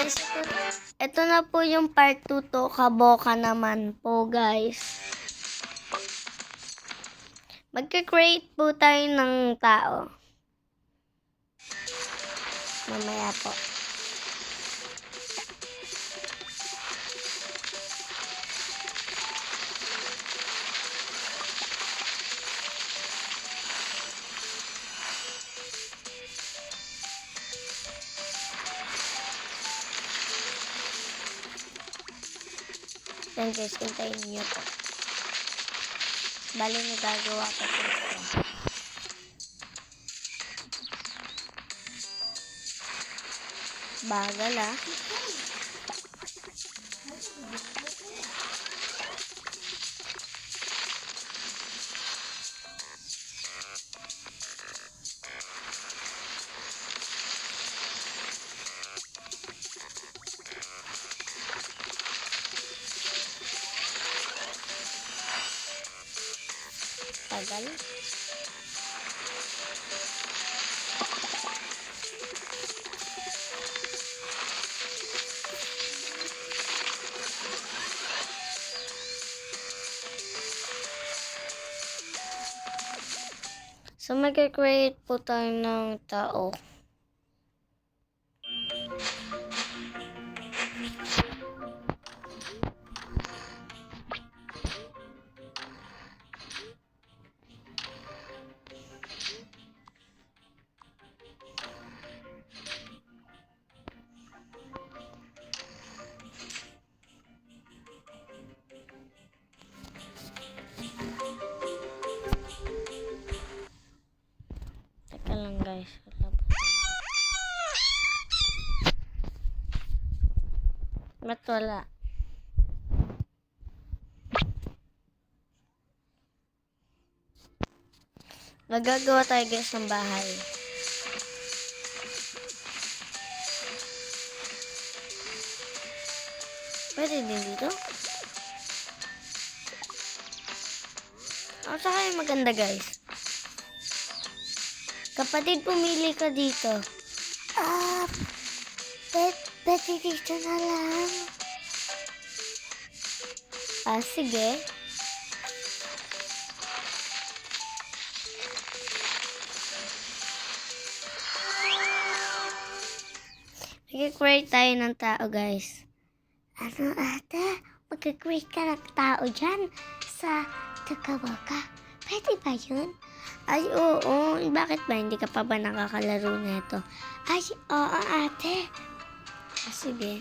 guys, ito na po yung part 2 to. Kaboka naman po guys. Magka-create po tayo ng tao. Mamaya po. Yan guys, hintayin niyo po. Bali, nagagawa ko po ito. Bagal ah. Tagal. So, mag-create po tayo ng tao. Teka lang guys. Ba't wala? Magagawa tayo guys ng bahay. Pwede din dito? O, saka yung maganda guys. Kapatid, pumili ka dito. Pwede dito na lang. Sige. Mag-create tayo ng tao, guys. Ano, ate? Mag-create ka ng tao dyan sa Tagawaka. Pwede ba yun? Ay, oo. Bakit ba? Hindi ka pa ba nakakalaro nito? Ay, oo, ate. Sige.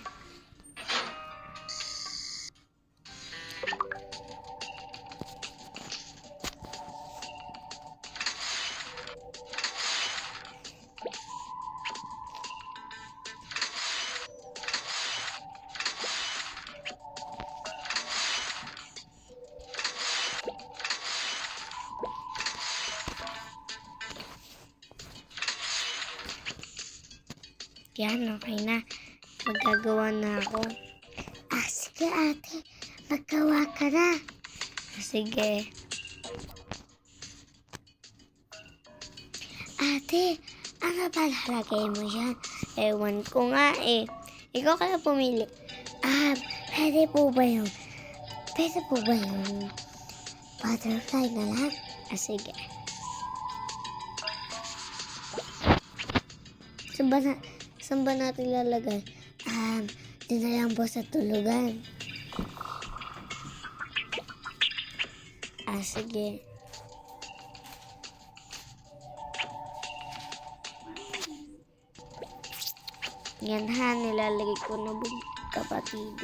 Yan, okay na. Magagawa na ako. Sige ate. Maggawa ka na. Sige. Ate, ano ba lalagay mo dyan? Ewan ko nga eh. Ikaw kaya pumili. Pwede po ba yung butterfly na lang? Sige. Saan ba natin lalagay? Di na lang po sa tulugan. Sige. Yan ha, nilalagay ko na kapatid.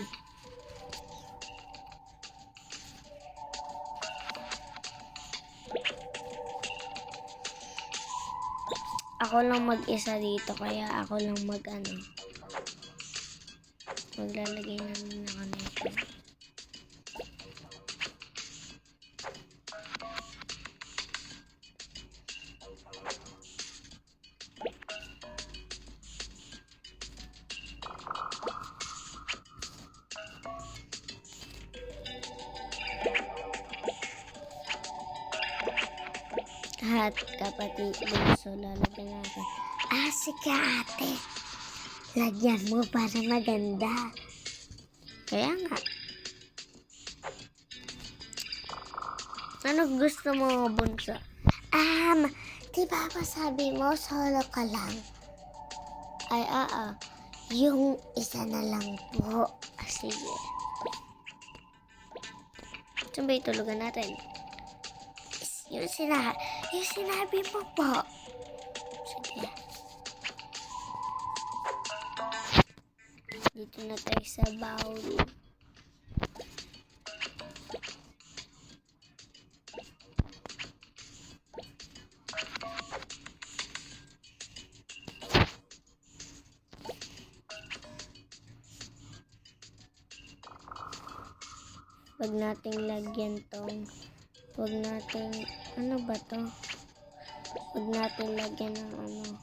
Ako lang mag-isa dito, kaya ako lang maglalagay namin ako nito. Lahat kapatid, so lalagyan natin. Sige ate. lagyan mo para maganda. Kaya nga. Ano gusto mo, bunso? Di ba ba sabi mo, solo ka lang? Ay, yung isa na lang po. Sige. Saan ba itulugan natin? Yung sinabi mo po. Sige. Dito na tayo sa bowl. Wag nating lagyan tong, wag nating, ano ba to? Wag nating lagyan ng ano.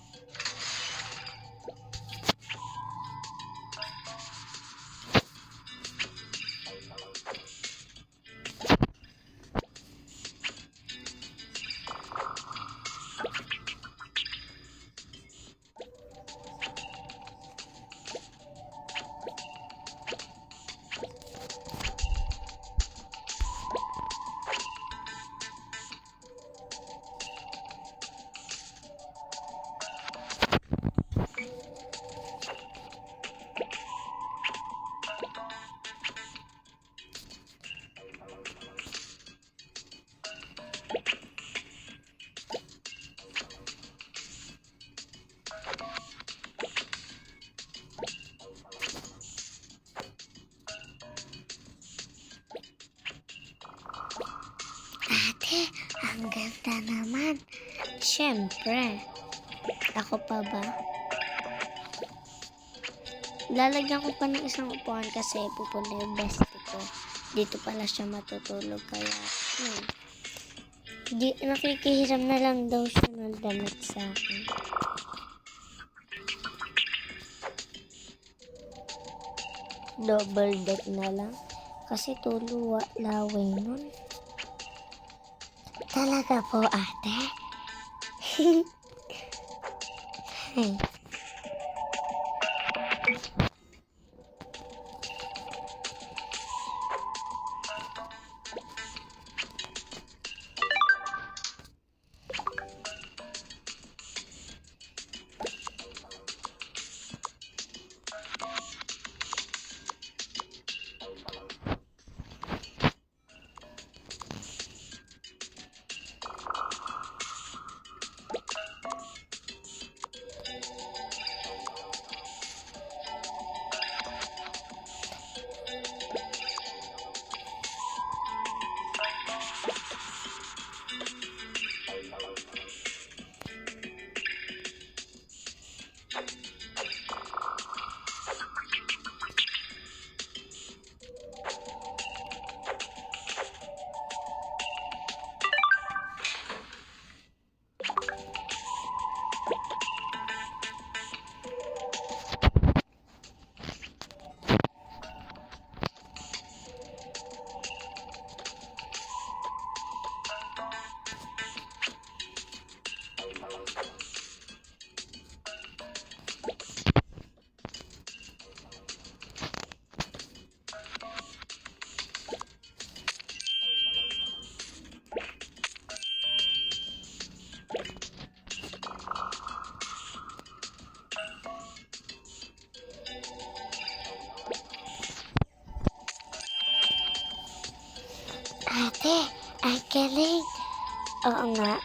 Ate, ang ganda naman. Siyempre. Ako pa ba? Lalagyan ko pa ng isang upuan kasi pupunta yung bestie ko. Dito pala siya matutulog kaya nakikihiram na lang daw siya ng damit sa akin. Double deck na lang kasi tuluwa laway nun. Talaga po, ate? Hey. Ate, ang galing. Oo nga.